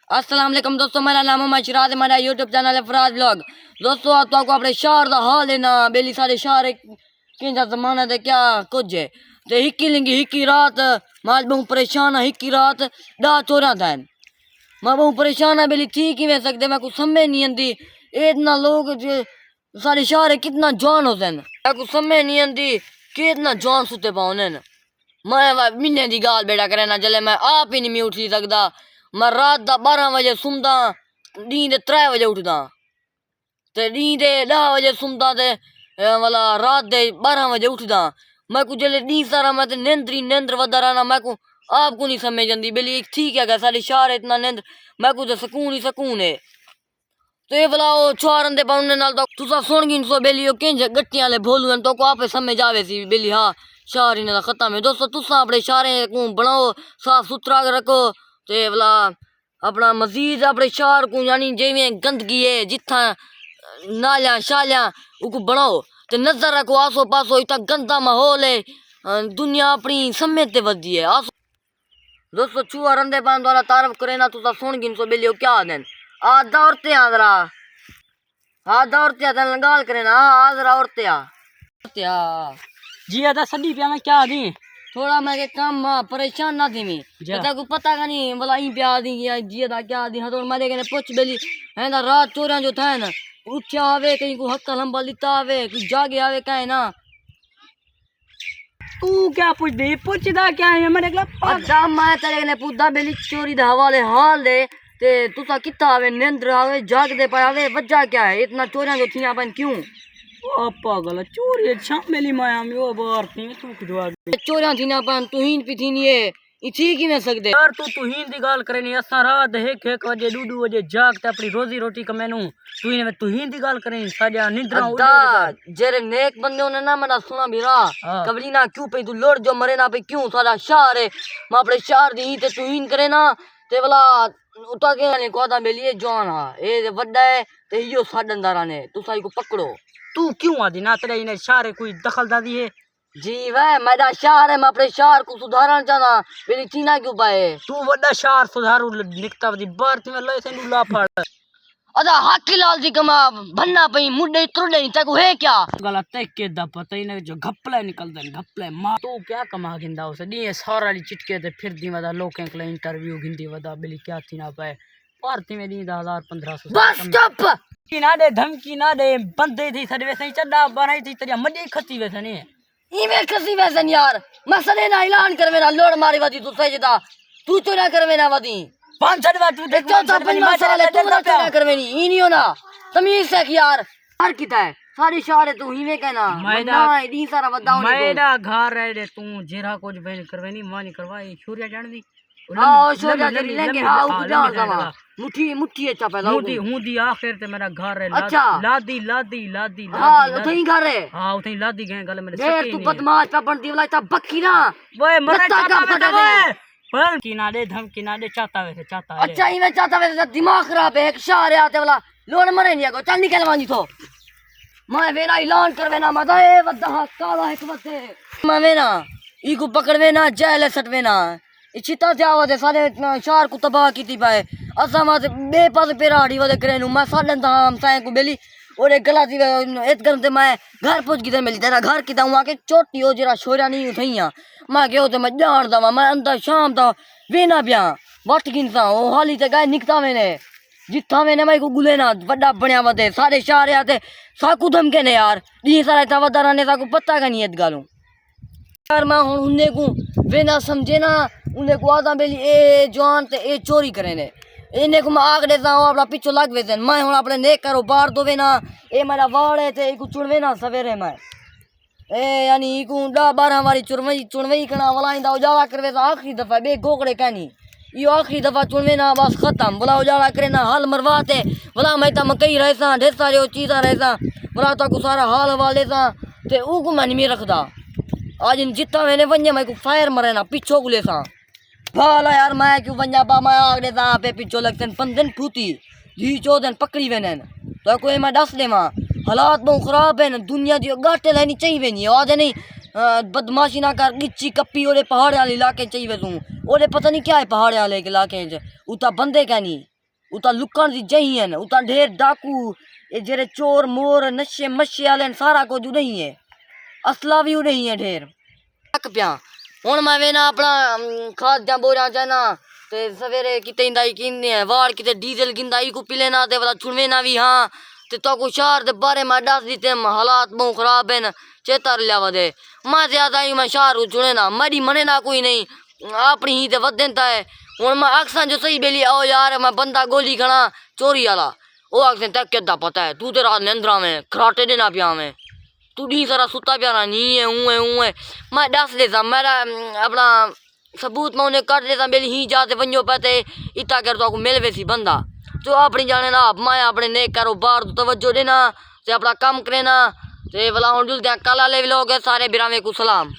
अस्सलाम वालेकुम दोस्तों, मेरा नाम है मशराद, मेरा यूट्यूब चैनल है फराज ब्लॉग। दोस्तों आप तो अपने शहर का हाल है ना, बेली सारे शहर किंजा जमाना दे क्या कुछ है ते हिक्की लिंगी हिक्की रात माज बहु परेशान है। हिक्की रात डा चोरा था मैं बहु परेशान है। बेली ठीक ही वे सकते मैं कुछ समझ नहीं आती। इतना लोग सारे शहर कितना जवान होते हैं, मैं कुछ समझ नहीं आती कि इतना जवान सुते पाने। मैं महीने की गाल बेटा करे ना जले मैं आप ही नहीं उठ सकता। मैं रात दा 12 बजे सुमदा, नी दे 3 बजे उठदा ते नी दे 10 बजे सुमदा ते वाला रात दे 12 बजे उठदा। मैं को जले नी सारा मैं ते नींद्र वदा रहना। मैं को आपको नहीं समझ आती बेली ठीक है सारे शहर इतना नींद मैं को तो सकून ही सकून है। तो ये भला वो छुआरन दे पाउने नाल तो तुसा सुन गिन सो बेली किंज गट्टियां ले भोलू तो को आपे समझ आवे सी बेली। हाँ शहर इन्हें खत्म है दोस्तों। तुसा अपने शहर को बनाओ साफ सुथरा रखो ते भला अपना मजीद अपने शहर को यानी जिमें गंदगी है जिथा नालियां शालियां उको बनाओ ते नजर रखो आसो पासो। इतना गंदा माहौल है, दुनिया अपनी समय ते वधी है। आसो दोस्तों छुआ रंदे पान द्वारा तारफ करे ना तुसा सुन गिन सो बेलियो क्या देन आ दौड़ते आदरा हाँ दौड़ते आदन गाल करे ना आदरा औरते आ जी अदा सदी पिया मैं क्या दी थोड़ा मैं के काम परेशान ना थी मैं पता को पता का नहीं बोला ई प्या दी या जी दा क्या दी। हाँ तो मारे के पुछ बेली है ना रात चोरा जो था ना उठ्या आवे कहीं को हक्का लंबा लिता आवे कोई जागे आवे काहे ना। तू क्या पूछ दे पूछदा क्या है मेरे अदा मैं तेरे ने पूछदा बेली चोरी दा हवाले हाल दे ते तुसा किता आवे नींद आवे जाग दे पावे वजह क्या है इतना चोरियां जो थिया अपन क्यों ओ पागल चोरी शामिली माया में ओ बार थी तू किदवा चोरियां थी ना अपन तू ही पी थी नहीं है ठीक ही नहीं सकते यार तू हीन दी गाल करे नहीं असा रात एक बजे 2 बजे जागते अपनी रोजी रोटी कमेनू तू हीन दी गाल करे साजा निंद्रा अदा जेरे नेक बंदे ने ना मना सुना मेरा कबली ना क्यों पे तू लोड जो मरे ना पे क्यों सारा शहर है मैं अपने शहर दी ते तू हीन करे ना ते वाला उता के ने कोदा मेलिए जवान हां ए वड्डा है ते यो साडंदारा ने तू साई को पकड़ो। तू क्यों आदि ना तेरे इने शहर कोई दखलदारी है जी वह मेरा शहर है मैं अपने शहर को सुधारना चाहता मेरी चीना क्यों पाए तू वड्डा शहर सुधारू निकता दी बार में लय से ला फाड़ अदा हाकी लाल जी कमा भन्ना पई मुड्डे त्रुडे तको है क्या गलत है के दा पता ही नहीं जो घपले निकलदन घपले मां तू क्या कमा गिंदा उसे दी सारा चिटके ते फिर दी वदा लोकें के इंटरव्यू गिंदी वदा बेली क्या थी ना पाए भारती में दी 1000-1500 बस स्टॉप की ना दे धमकी ना दे बंदे थी सदवे सही चड्डा बनाई थी तेरी मजे खती वैसे नहीं इमे कसी वैसन यार मसले ना ऐलान कर मेरा लोड मारी वदी तू सजदा तू तो ना कर मेरा वदी 5 बार तू देख चौथा पंजा साल तू ना कर मेरी ई नहीं होना तमीज से यार हर किता है सारी शहर तू ही में कहना मैदा दी सारा बताओ मैदा घर रह दे तू जेरा कुछ बहन करवेनी मानी करवाई शूर्या जान दी हां शूर्या जरी लेंगे हां उ जान दवा मुट्ठी अच्छा पैदा हूं दी आखिर ते मेरा घर है अच्छा लादी हां उठई घर है हां उठई लादी गए गल मेरे देख तू बदमाश पे बनती वाला इतना बक्की ना ओए मरे चाहता पर धमकी ना दे चाहता वैसे अच्छा ही मैं चाहता वैसे दिमाग खराब है एक शहर आते वाला लोन मरे नहीं को चल निकल वानी तो मैं वेना ऐलान करवे ना मत ए वदा काला एक वते मैं वेना ई को पकड़वे ना जेल सटवे ना इचिता जावा दे सारे शहर को तबाह कीती पाए असा मत बेपस पेराड़ी वदे करेनु मैं साडन धाम साए को बेली और गला थी इत करते मैं घर पहुंच गई मिली तेरा घर की दाऊं आके चोटी हो जरा छोरा नहीं उठैया मैं गयो तो मैं जान दवा मैं अंदर शाम दा वेना पिया वट गिनसा ओ हाली ते गाय निकता मैंने जिथा मैंने मैं को गुले ना बड़ा बनया वदे सारे शहर आते साकू धमके ने यार दी सारा इतना वदा रहने साकू पता का नहीं इत गालू यार मैं हुन उन्ने को वेना समझे ना उन्ने को आदा बेली ए जवान ते ए चोरी करे ने इन्हें को मैं आग देता हूँ अपना पीछे लग वेसन मैं हूँ अपने नेक करो बाहर दो ना ए मेरा वाड़ है ते इको चुनवे ना सवेरे मैं ए यानी इको 10-12 बारी चुनवई कना वाला इंदा उजाला करवे तो आखिरी दफा बे गोकड़े कहनी यो आखिरी दफा चुनवे ना बस खत्म बोला उजाला करे ना हाल मरवाते बोला मैं तो मकई रहसा ढेर सारे चीज़ा रहसा बोला तो सारा हाल वाले सा ते ऊ को मैं नहीं रखदा आज इन जितना मैंने वन्य मैं को फायर मरे ना पीछो गुले सा भाला यार मैं क्यों बन जा मैं आगे दा पे पिछो लगते 15 फूटी जी 14 पकड़ी वेने तो कोई मैं दस दे हालात बहुत खराब है दुनिया दी गाटे लेनी चाहिए नहीं आज नहीं बदमाशी ना कर गिच्ची कप्पी ओरे पहाड़ वाले इलाके चाहिए तू ओरे पता नहीं क्या है पहाड़ वाले इलाके उता बंदे क्या नहीं उता लुकण दी जही है उता ढेर डाकू ये जेरे चोर मोर नशे मशे वाले सारा कुछ नहीं है असला भी नहीं है ढेर तक पिया हुण मैं वेना अपना खाद दियां बोरियां चाहना ते सवेरे किते इंदा किन्ने है वार किते डीजल गिंदा ई को पिले ना ते वाला छुड़वे ना भी हाँ ते तो को शहर दे बारे में दस दी ते हालात बहुत खराब हैं चेता लिया दे मैं ज्यादा ही मैं शहर को चुने ना मरी मने ना कोई नहीं अपनी ही ते वदेंता है हुण मैं अक्सां जो सही बेली आओ यार मैं बंदा गोली खड़ा चोरी वाला ओ अक्सें तक केदा पता है तू ते रात निंद्रा में खराटे देना पिया में तू डी सारा सुता प्यारा नहीं है ऊँ है मैं दस देता मेरा अपना सबूत मैं उन्हें कर देता मेरी ही जाते वंजो पाते इतना कर तो मिल वैसी बंदा तो अपनी जाने ना मैं अपने नेक कारोबार तो तवज्जो देना ते अपना काम करे ना ते भला हुण जुलदे कल आले लोग सारे बिरावे को सलाम।